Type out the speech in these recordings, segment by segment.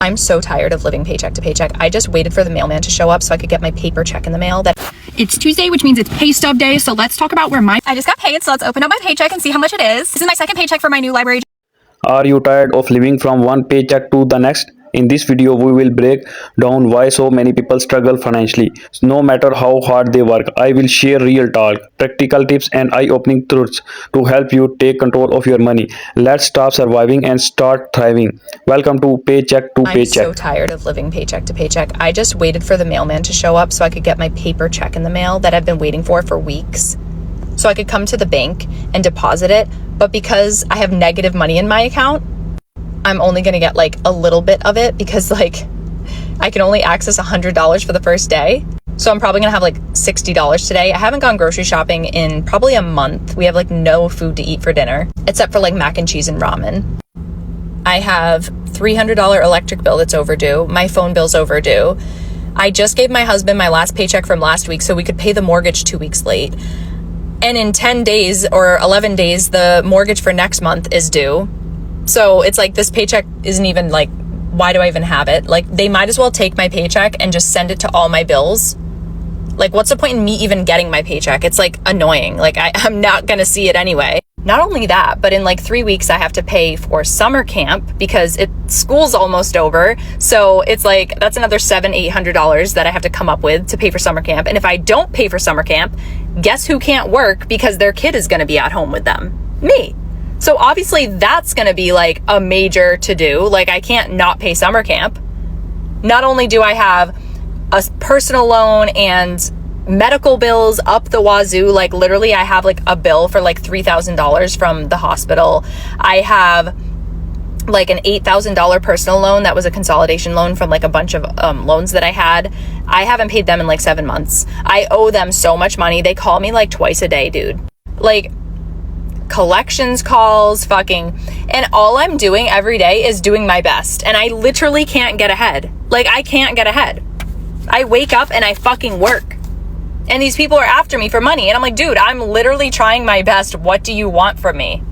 I'm so tired of living paycheck to paycheck. I just waited for the mailman to show up so I could get my paper check in the mail. It's Tuesday, which means it's pay stub day. So let's talk about where I just got paid, so let's open up my paycheck and see how much it is. This is my second paycheck for my new library. Are you tired of living from one paycheck to the next? In this video, we will break down why so many people struggle financially. No matter how hard they work, I will share real talk, practical tips, and eye-opening truths to help you take control of your money. Let's stop surviving and start thriving. Welcome to Paycheck to Paycheck. I'm so tired of living paycheck to paycheck. I just waited for the mailman to show up so I could get my paper check in the mail that I've been waiting for weeks. So I could come to the bank and deposit it. But because I have negative money in my account, I'm only going to get like a little bit of it because like I can only access $100 for the first day. So I'm probably going to have like $60 today. I haven't gone grocery shopping in probably a month. We have like no food to eat for dinner except for like mac and cheese and ramen. I have $300 electric bill that's overdue. My phone bill's overdue. I just gave my husband my last paycheck from last week so we could pay the mortgage 2 weeks late. And in 10 days or 11 days, the mortgage for next month is due. So it's like this paycheck isn't even like, why do I even have it? Like they might as well take my paycheck and just send it to all my bills. Like what's the point in me even getting my paycheck? It's like annoying. Like I'm not going to see it anyway. Not only that, but in like 3 weeks, I have to pay for summer camp because school's almost over. So it's like, that's another $700-800 that I have to come up with to pay for summer camp. And if I don't pay for summer camp, guess who can't work because their kid is going to be at home with them? Me. So obviously that's going to be like a major to-do. Like I can't not pay summer camp. Not only do I have a personal loan and medical bills up the wazoo, like literally I have like a bill for like $3,000 from the hospital. I have like an $8,000 personal loan that was a consolidation loan from like a bunch of loans that I had. I haven't paid them in like 7 months. I owe them so much money. They call me like twice a day, dude. Like collections calls, and all I'm doing every day is doing my best. And I literally can't get ahead. Like I can't get ahead. I wake up and I fucking work. And these people are after me for money. And I'm like, dude, I'm literally trying my best. What do you want from me?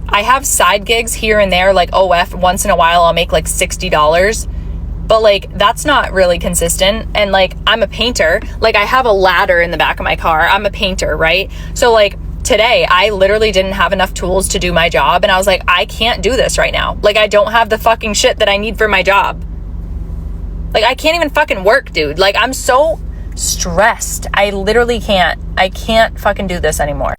I have side gigs here and there, like OF, once in a while I'll make like $60. But like, that's not really consistent. And like, I'm a painter. Like I have a ladder in the back of my car. I'm a painter, right? So like today, I literally didn't have enough tools to do my job. And I was like, I can't do this right now. Like I don't have the fucking shit that I need for my job. Like I can't even fucking work, dude. Like I'm so stressed. I literally can't. I can't fucking do this anymore.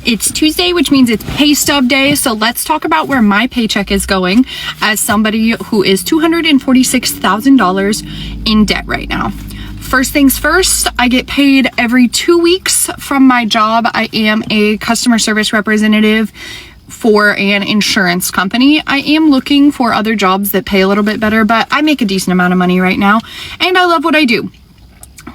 It's Tuesday, which means it's pay stub day. So let's talk about where my paycheck is going as somebody who is $246,000 in debt right now. First things first, I get paid every 2 weeks from my job. I am a customer service representative for an insurance company. I am looking for other jobs that pay a little bit better, but I make a decent amount of money right now and I love what I do.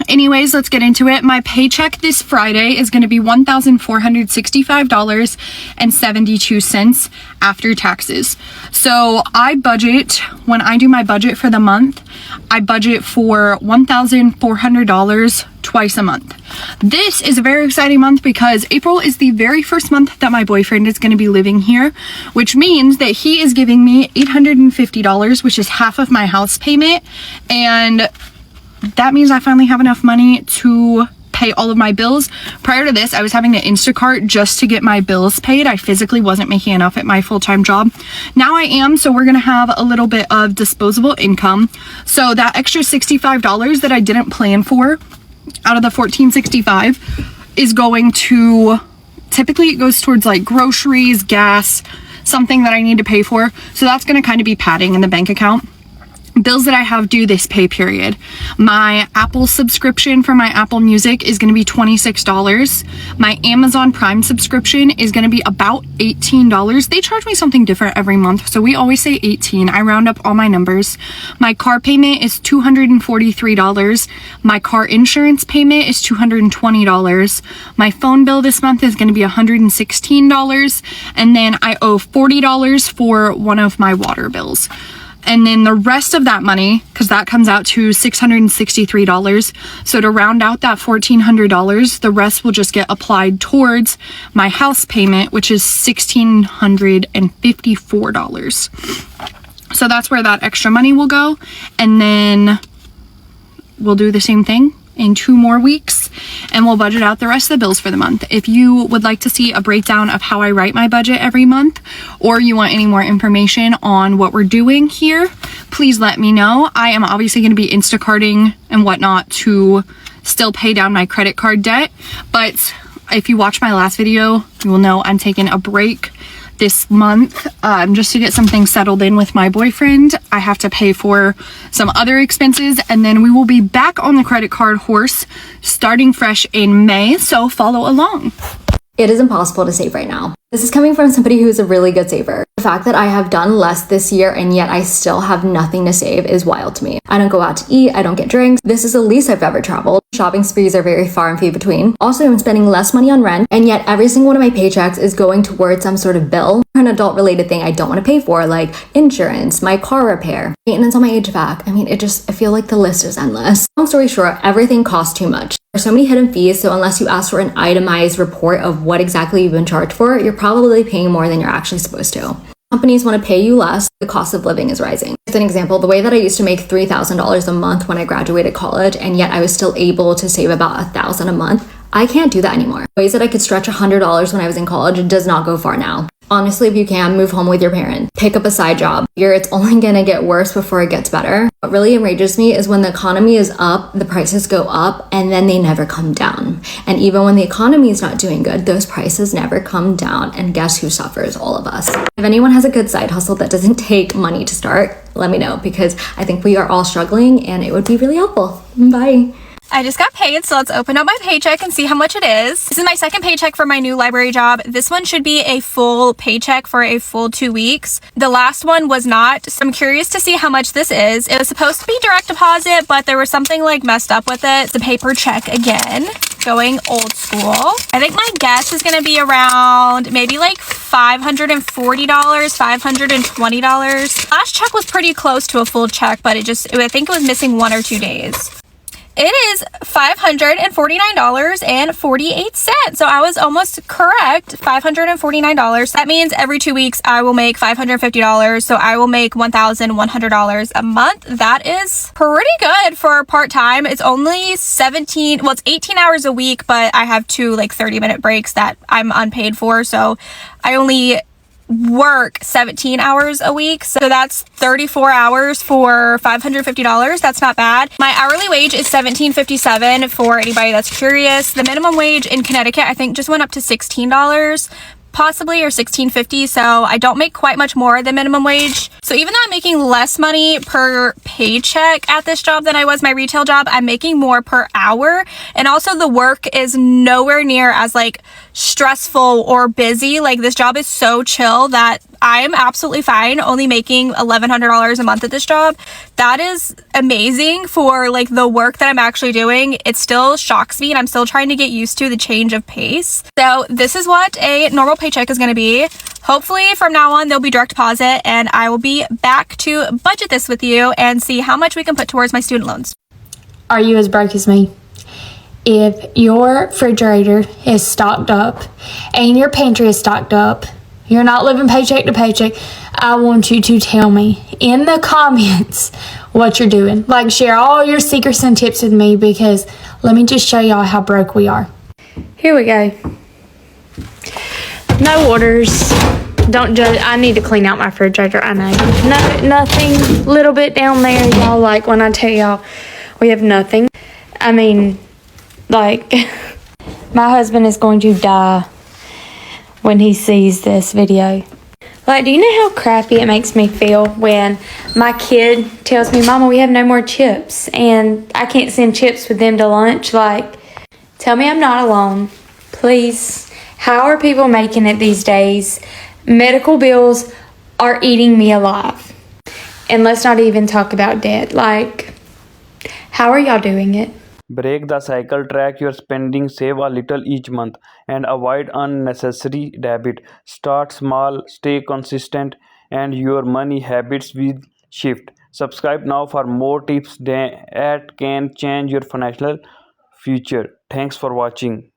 Anyways, let's get into it. My paycheck this Friday is going to be $1,465.72 after taxes. So I budget, when I do my budget for the month, I budget for $1,400 twice a month. This is a very exciting month because April is the very first month that my boyfriend is going to be living here, which means that he is giving me $850, which is half of my house payment. And that means I finally have enough money to pay all of my bills. Prior to this, I was having to Instacart just to get my bills paid. I physically wasn't making enough at my full-time job. Now I am, so we're going to have a little bit of disposable income. So that extra $65 that I didn't plan for out of the $1,465 is going to, typically it goes towards like groceries, gas, something that I need to pay for. So that's going to kind of be padding in the bank account. Bills that I have due this pay period. My Apple subscription for my Apple Music is going to be $26. My Amazon Prime subscription is going to be about $18. They charge me something different every month, so we always say 18. I round up all my numbers. My car payment is $243. My car insurance payment is $220. My phone bill this month is going to be $116. And then I owe $40 for one of my water bills. And then the rest of that money, because that comes out to $663. So to round out that $1,400, the rest will just get applied towards my house payment, which is $1,654. So that's where that extra money will go. And then we'll do the same thing in 2 more weeks and we'll budget out the rest of the bills for the month. If you would like to see a breakdown of how I write my budget every month, or you want any more information on what we're doing here, please let me know. I am obviously going to be Instacarting and whatnot to still pay down my credit card debt, but if you watch my last video, you will know I'm taking a break this month just to get some things settled in with my boyfriend. I have to pay for some other expenses, and then we will be back on the credit card horse starting fresh in May, so follow along. It is impossible to save right now. This is coming from somebody who is a really good saver. The fact that I have done less this year and yet I still have nothing to save is wild to me. I don't go out to eat, I don't get drinks. This is the least I've ever traveled. Shopping sprees are very far and few between. Also, I'm spending less money on rent, and yet every single one of my paychecks is going towards some sort of bill, an adult related thing I don't want to pay for, like insurance, my car repair, maintenance on my HVAC. I mean, I feel like the list is endless. Long story short, everything costs too much. There's so many hidden fees, so unless you ask for an itemized report of what exactly you've been charged for, you're probably paying more than you're actually supposed to. Companies want to pay you less, the cost of living is rising. As an example, the way that I used to make $3,000 a month when I graduated college, and yet I was still able to save about $1,000 a month, I can't do that anymore. Ways that I could stretch $100 when I was in college does not go far now. Honestly, if you can, move home with your parents. Pick up a side job. It's only gonna get worse before it gets better. What really enrages me is when the economy is up, the prices go up, and then they never come down. And even when the economy is not doing good, those prices never come down. And guess who suffers? All of us. If anyone has a good side hustle that doesn't take money to start, let me know, because I think we are all struggling and it would be really helpful. Bye. I just got paid, so let's open up my paycheck and see how much it is. This is my second paycheck for my new library job. This one should be a full paycheck for a full 2 weeks. The last one was not, so I'm curious to see how much this is. It was supposed to be direct deposit, but there was something like messed up with it. It's a paper check again, going old school. I think my guess is gonna be around maybe like $540, $520. Last check was pretty close to a full check, but I think it was missing 1 or 2 days. It is $549.48. So I was almost correct. $549. That means every 2 weeks I will make $550. So I will make $1,100 a month. That is pretty good for part-time. It's only it's 18 hours a week, but I have 2 like 30-minute breaks that I'm unpaid for. So I only work 17 hours a week, so that's 34 hours for $550. That's not bad. My hourly wage is $17.57 for anybody that's curious. The minimum wage in Connecticut I think just went up to $16 possibly, or $16.50, so I don't make quite much more than minimum wage. So even though I'm making less money per paycheck at this job than I was my retail job, I'm making more per hour, and also the work is nowhere near as like stressful or busy. Like this job is so chill that I'm absolutely fine only making $1,100 a month at this job. That is amazing for like the work that I'm actually doing. It still shocks me and I'm still trying to get used to the change of pace. So this is what a normal paycheck is going to be. Hopefully from now on there'll be direct deposit and I will be back to budget this with you and see how much we can put towards my student loans. Are you as broke as me? If your refrigerator is stocked up and your pantry is stocked up, you're not living paycheck to paycheck, I want you to tell me in the comments what you're doing. Like, share all your secrets and tips with me, because let me just show y'all how broke we are. Here we go. No orders. Don't judge. I need to clean out my refrigerator. I know. Nothing. Little bit down there, y'all. Like when I tell y'all we have nothing. I mean, like, my husband is going to die when he sees this video. Like, do you know how crappy it makes me feel when my kid tells me, Mama, we have no more chips, and I can't send chips with them to lunch? Like, tell me I'm not alone. Please. How are people making it these days? Medical bills are eating me alive. And let's not even talk about debt. Like, how are y'all doing it? Break the cycle, track your spending, save a little each month, and avoid unnecessary debt. Start small, stay consistent, and your money habits will shift. Subscribe now for more tips that can change your financial future. Thanks for watching.